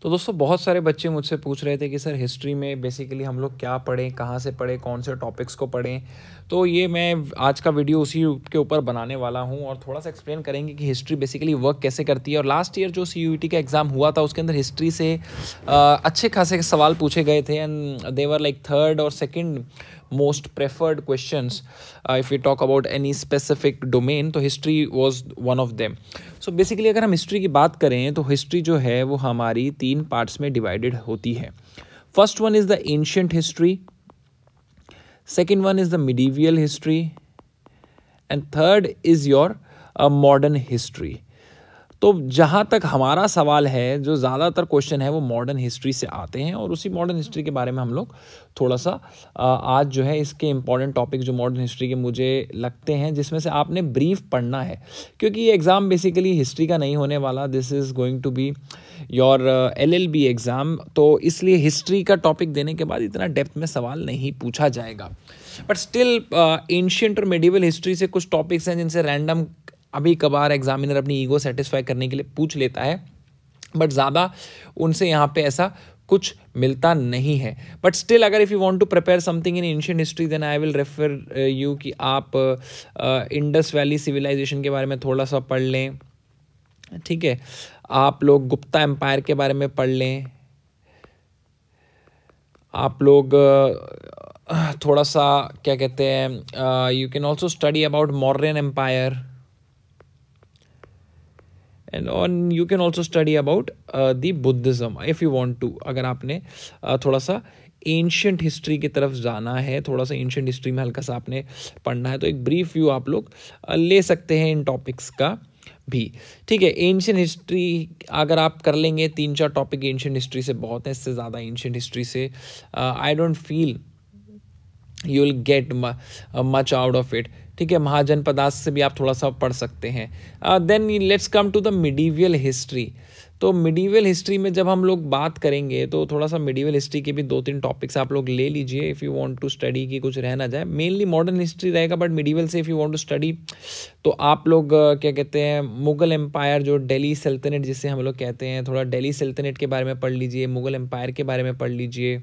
तो दोस्तों बहुत सारे बच्चे मुझसे पूछ रहे थे कि सर हिस्ट्री में बेसिकली हम लोग क्या पढ़ें, कहाँ से पढ़ें, कौन से टॉपिक्स को पढ़ें। तो ये मैं आज का वीडियो उसी के ऊपर बनाने वाला हूँ और थोड़ा सा एक्सप्लेन करेंगे कि हिस्ट्री बेसिकली वर्क कैसे करती है। और लास्ट ईयर जो CUET का एग्ज़ाम हुआ था उसके अंदर हिस्ट्री से अच्छे खासे सवाल पूछे गए थे and they were like third और second most preferred questions if we talk about any specific domain, तो history was one of them. So basically अगर हम history की बात करें तो history जो है वो हमारी 3 पार्ट्स में डिवाइडेड होती है. First one is the ancient history, second one is the medieval history and third is your modern history. तो जहाँ तक हमारा सवाल है, जो ज़्यादातर क्वेश्चन है वो मॉडर्न हिस्ट्री से आते हैं और उसी मॉडर्न हिस्ट्री के बारे में हम लोग थोड़ा सा आज जो है इसके इम्पॉर्टेंट टॉपिक जो मॉडर्न हिस्ट्री के मुझे लगते हैं जिसमें से आपने ब्रीफ पढ़ना है, क्योंकि ये एग्ज़ाम बेसिकली हिस्ट्री का नहीं होने वाला. This is going to be your LLB exam, तो इसलिए हिस्ट्री का टॉपिक देने के बाद इतना डेप्थ में सवाल नहीं पूछा जाएगा. बट स्टिल एंशिएंट और मेडिवल हिस्ट्री से कुछ टॉपिक्स हैं जिनसे रैंडम अभी कभार एग्जामिनर अपनी ईगो सेटिस्फाई करने के लिए पूछ लेता है, बट ज़्यादा उनसे यहाँ पे ऐसा कुछ मिलता नहीं है. बट स्टिल अगर if you want to prepare something in ancient history then I will refer you कि आप इंडस वैली सिविलाइजेशन के बारे में थोड़ा सा पढ़ लें. ठीक है, आप लोग गुप्ता एम्पायर के बारे में पढ़ लें, आप लोग थोड़ा सा क्या कहते हैं, you can also study about Mauryan empire and on you can also study about the Buddhism if you want to. अगर आपने थोड़ा सा एंशियंट हिस्ट्री की तरफ जाना है, थोड़ा सा एंशियंट हिस्ट्री में हल्का सा आपने पढ़ना है, तो एक ब्रीफ व्यू आप लोग ले सकते हैं इन टॉपिक्स का भी. ठीक है, एंशियंट हिस्ट्री अगर आप कर लेंगे 3-4 टॉपिक एंशियंट हिस्ट्री से बहुत है, इससे ज़्यादा एंशियंट हिस्ट्री से I don't feel you will get much out of it. ठीक है, महाजनपदास से भी आप थोड़ा सा पढ़ सकते हैं. Then let's come to the medieval history. तो मिडीवियल हिस्ट्री में जब हम लोग बात करेंगे तो थोड़ा सा मिडीवियल हिस्ट्री के भी 2-3 टॉपिक्स आप लोग ले लीजिए if you want to study की कुछ रह ना जाए. मेनली मॉडर्न हिस्ट्री रहेगा, बट मिडीवियल से if you want to study तो आप लोग क्या कहते हैं, मुगल एम्पायर जो दिल्ली सल्तनत जिसे हम लोग कहते हैं, थोड़ा दिल्ली सल्तनत के बारे में पढ़ लीजिए, मुगल एम्पायर के बारे में पढ़ लीजिए.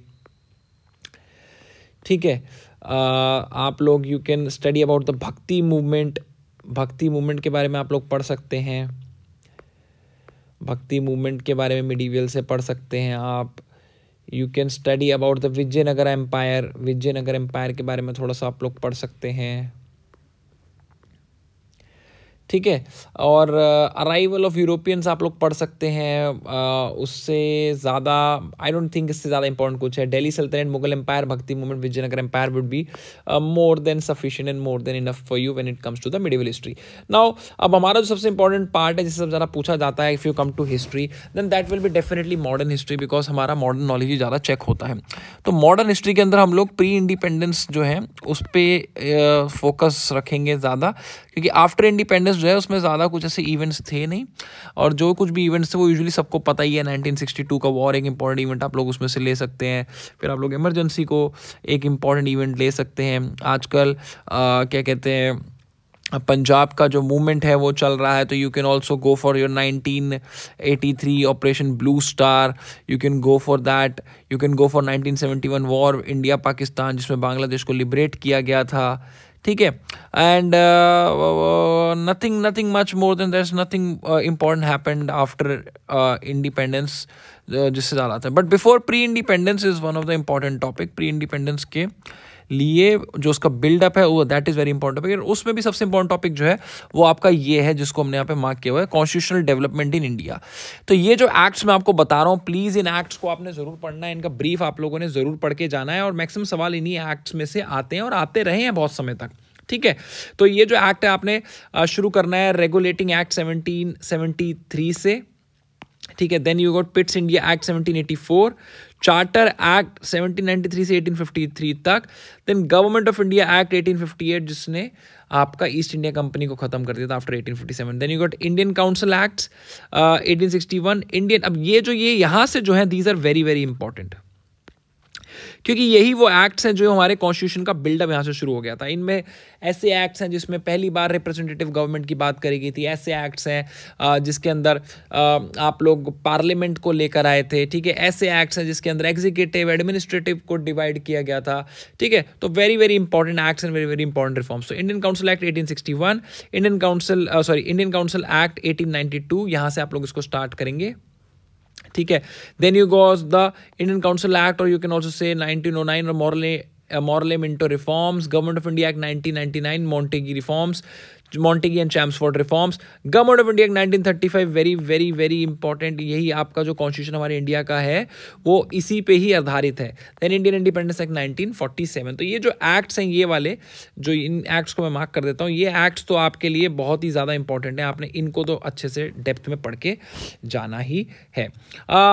ठीक है, आप लोग you can study about the भक्ति मूवमेंट के बारे में आप लोग पढ़ सकते हैं. भक्ति मूवमेंट के बारे में मिडीवियल से पढ़ सकते हैं आप. You can study about the Vijayanagar empire के बारे में थोड़ा सा आप लोग पढ़ सकते हैं. ठीक है, और अराइवल ऑफ यूरोपियंस आप लोग पढ़ सकते हैं. उससे ज़्यादा आई डोंट थिंक इससे ज़्यादा इंपॉर्टेंट कुछ है. दिल्ली सल्तनत, Mughal empire, Bhakti movement, Vijayanagar empire would be more than sufficient and more than enough for you when it comes to the medieval history. Now अब हमारा जो सबसे इंपॉर्टेंट पार्ट है जिससे सबसे ज़्यादा पूछा जाता है, if you come to history then that will be definitely modern history, because हमारा मॉडर्न नॉलेज ही ज़्यादा चेक होता है. तो मॉडर्न हिस्ट्री के अंदर हम लोग प्री इंडिपेंडेंस जो है उस पर फोकस रखेंगे ज़्यादा, क्योंकि आफ्टर इंडिपेंडेंस जो है उसमें ज़्यादा कुछ ऐसे इवेंट्स थे नहीं, और जो कुछ भी इवेंट्स थे वो यूजुअली सबको पता ही है. 1962 का वॉर एक इंपॉर्टेंट इवेंट आप लोग उसमें से ले सकते हैं. फिर आप लोग इमरजेंसी को एक इंपॉर्टेंट इवेंट ले सकते हैं. आजकल क्या कहते हैं, पंजाब का जो मूवमेंट है वो चल रहा है, तो you can also go for your 1983 operation blue star. You can go for that. You can go for 1971 war India Pakistan, जिसमें बांग्लादेश को लिबरेट किया गया था. ठीक है, and nothing much more than that's nothing important happened after independence जिससे ज़्यादा आता है. But before pre independence is one of the important topic. Pre independence के लिए जो उसका बिल्डअप है वो that is very important topic. उसमें भी सबसे इंपॉर्टेंट टॉपिक जो है वो आपका ये है जिसको हमने यहाँ पे मार्क किया हुआ है, कॉन्स्टिट्यूशनल डेवलपमेंट इन इंडिया. तो ये जो एक्ट्स मैं आपको बता रहा हूँ, प्लीज़ इन एक्ट्स को आपने ज़रूर पढ़ना है, इनका ब्रीफ आप लोगों ने ज़रूर पढ़ के जाना है, और मैक्सिमम सवाल इन्हीं एक्ट्स में से आते हैं और आते रहे हैं बहुत समय तक. ठीक है, तो ये जो एक्ट है आपने शुरू करना है रेगुलेटिंग एक्ट 1773 से. ठीक है, then you got Pitt's India Act 1784, Charter Act 1793 से 1853 तक, then Government of India Act 1858 जिसने आपका ईस्ट इंडिया कंपनी को खत्म कर दिया था after 1857. Then you got Indian Council Acts 1861 Indian. अब ये यहाँ से जो है these are very very important. क्योंकि यही वो एक्ट्स हैं जो हमारे कॉन्स्टिट्यूशन का बिल्डअप यहाँ से शुरू हो गया था। इनमें ऐसे एक्ट्स हैं जिसमें पहली बार रिप्रेजेंटेटिव गवर्नमेंट की बात करी गई थी, ऐसे एक्ट्स हैं जिसके अंदर आप लोग पार्लियामेंट को लेकर आए थे, ठीक है, ऐसे एक्ट्स हैं जिसके अंदर एग्जीक्यूटिव एडमिनिस्ट्रेटिव को डिवाइड किया गया था, ठीक है। तो very very important acts and very very important reforms. तो Indian council act 1861, Indian council act 1892, यहाँ से आप लोग इसको स्टार्ट करेंगे, ठीक है। Then you goes the Indian council act, और यू कैन ऑल्सो से 1909 और Morley Minto reforms, government of India act 1999, Montagu reforms, Montagu and Chelmsford reforms, government of India act 1935, very very very important. यही आपका जो constitution हमारे India का है वो इसी पे ही आधारित है। Then Indian independence act 1947। तो ये जो एक्ट्स हैं, ये वाले जो इन एक्ट्स को मैं मार्क कर देता हूँ, ये एक्ट्स तो आपके लिए बहुत ही ज़्यादा इंपॉर्टेंट है, आपने इनको तो अच्छे से डेप्थ में पढ़ के जाना ही है।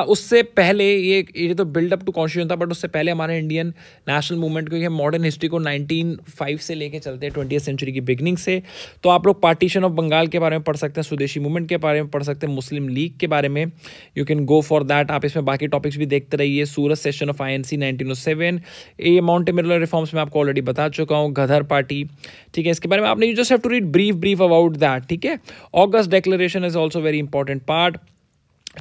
उससे पहले ये तो बिल्डअप टू कॉन्स्टिट्यूशन था, बट उससे पहले हमारे इंडियन नेशनल मूवमेंट, क्योंकि हम मॉडर्न हिस्ट्री को 1905 से लेके चलते हैं, 20th सेंचुरी की बिगनिंग से। तो आप लोग पार्टीशन ऑफ बंगाल के बारे में पढ़ सकते हैं, स्वदेशी मूवमेंट के बारे में पढ़ सकते हैं, मुस्लिम लीग के बारे में, you can go for that. आप इसमें बाकी टॉपिक्स भी देखते रहिए। सूरत सेशन ऑफ INC 1907, ये माउंट मिरलर रिफॉर्म्स में आपको ऑलरेडी बता चुका हूँ, गदर पार्टी, ठीक है, इसके बारे में आपने you just have to read brief about that, ठीक है। August declaration is also very important part.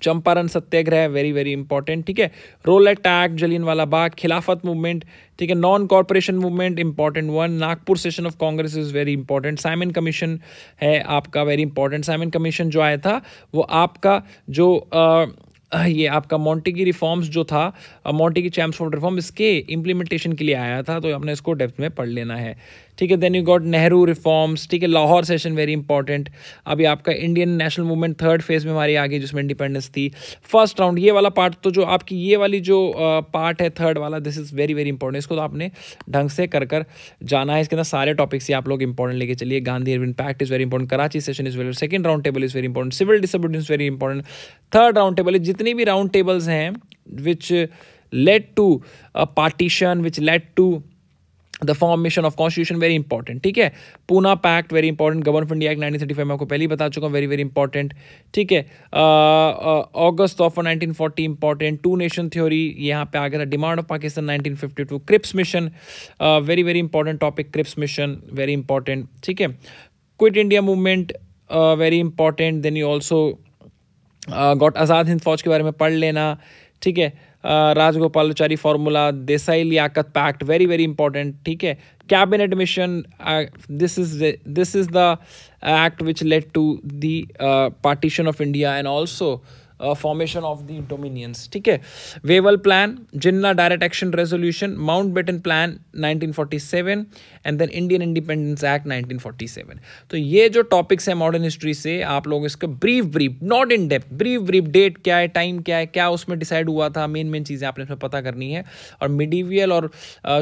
Champaran Satyagraha very very important, ठीक है। रोलेट एक्ट, जलियनवाला बाग, खिलाफत मूवमेंट, ठीक है। Non corporation movement important one. Nagpur session of Congress is very important. Simon commission है आपका very important. Simon commission जो आया था वो आपका जो ये आपका मॉन्टेगी रिफॉर्म्स जो था, मॉन्टेगी चैम्सफोर्ड रिफॉर्म, इसके इम्प्लीमेंटेशन के लिए आया था, तो आपने इसको डेप्थ में पढ़ लेना है, ठीक है। Then you got Nehru reforms, ठीक है। Lahore session very important. अभी आपका Indian national movement third phase में हमारी आ गई, जिसमें इंडिपेंडेंस थी। फर्स्ट राउंड, ये वाला पार्ट, तो जो आपकी ये वाली जो पार्ट है थर्ड वाला, this is very very important, इसको तो आपने ढंग से कर जाना है। इसके अंदर सारे टॉपिक्स ही आप लोग इंपॉर्टेंट लेके चलिए। Gandhi Irwin pact is very important, Karachi session is very, second round table is very important, civil disobedience very important, third round table, जितनी भी राउंड टेबल्स हैं which led to partition, which led to the formation of constitution, very important, ठीक है। Poona pact very important. Government of India act 1935 मैं आपको पहले ही बता चुका हूँ, वेरी वेरी इंपॉर्टेंट, ठीक है। August of 1940 important. Two nation theory यहाँ पे आ गया था। Demand of Pakistan 1952। Cripps mission very very important topic, Cripps mission very important, ठीक है। Quit India movement very important. Then you also got Azad Hind Fauj के बारे में पढ़ लेना, ठीक है। Rajagopalachari formula, Desai Liaquat pact very very important, ठीक है। Cabinet mission, this is the act which led to the partition of India and also formation of the dominions, ठीक है। Wavell plan, Jinnah direct action resolution, Mountbatten plan 1947 and then Indian independence act 1947। तो ये जो topics हैं modern history से, आप लोग इसका brief not in depth, brief date क्या है, टाइम क्या है, क्या उसमें डिसाइड हुआ था, मेन चीज़ें आपने इसमें पता करनी है। और मिडीवियल और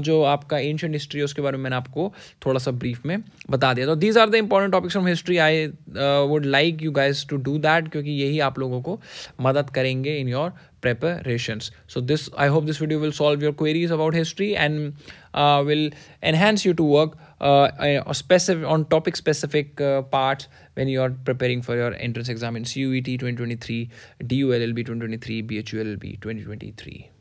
जो आपका एंशिएंट हिस्ट्री है उसके बारे में मैंने आपको थोड़ा सा ब्रीफ में बता दिया। तो these are the important topics from history. I would like you guys to do that, क्योंकि यही आप लोगों को मदद करेंगे in your preparations. So I hope this video will solve your queries about history and will enhance you to work on topic specific parts when you are preparing for your entrance exam in CUET 2023, DULLB 2023, BHULLB 2023.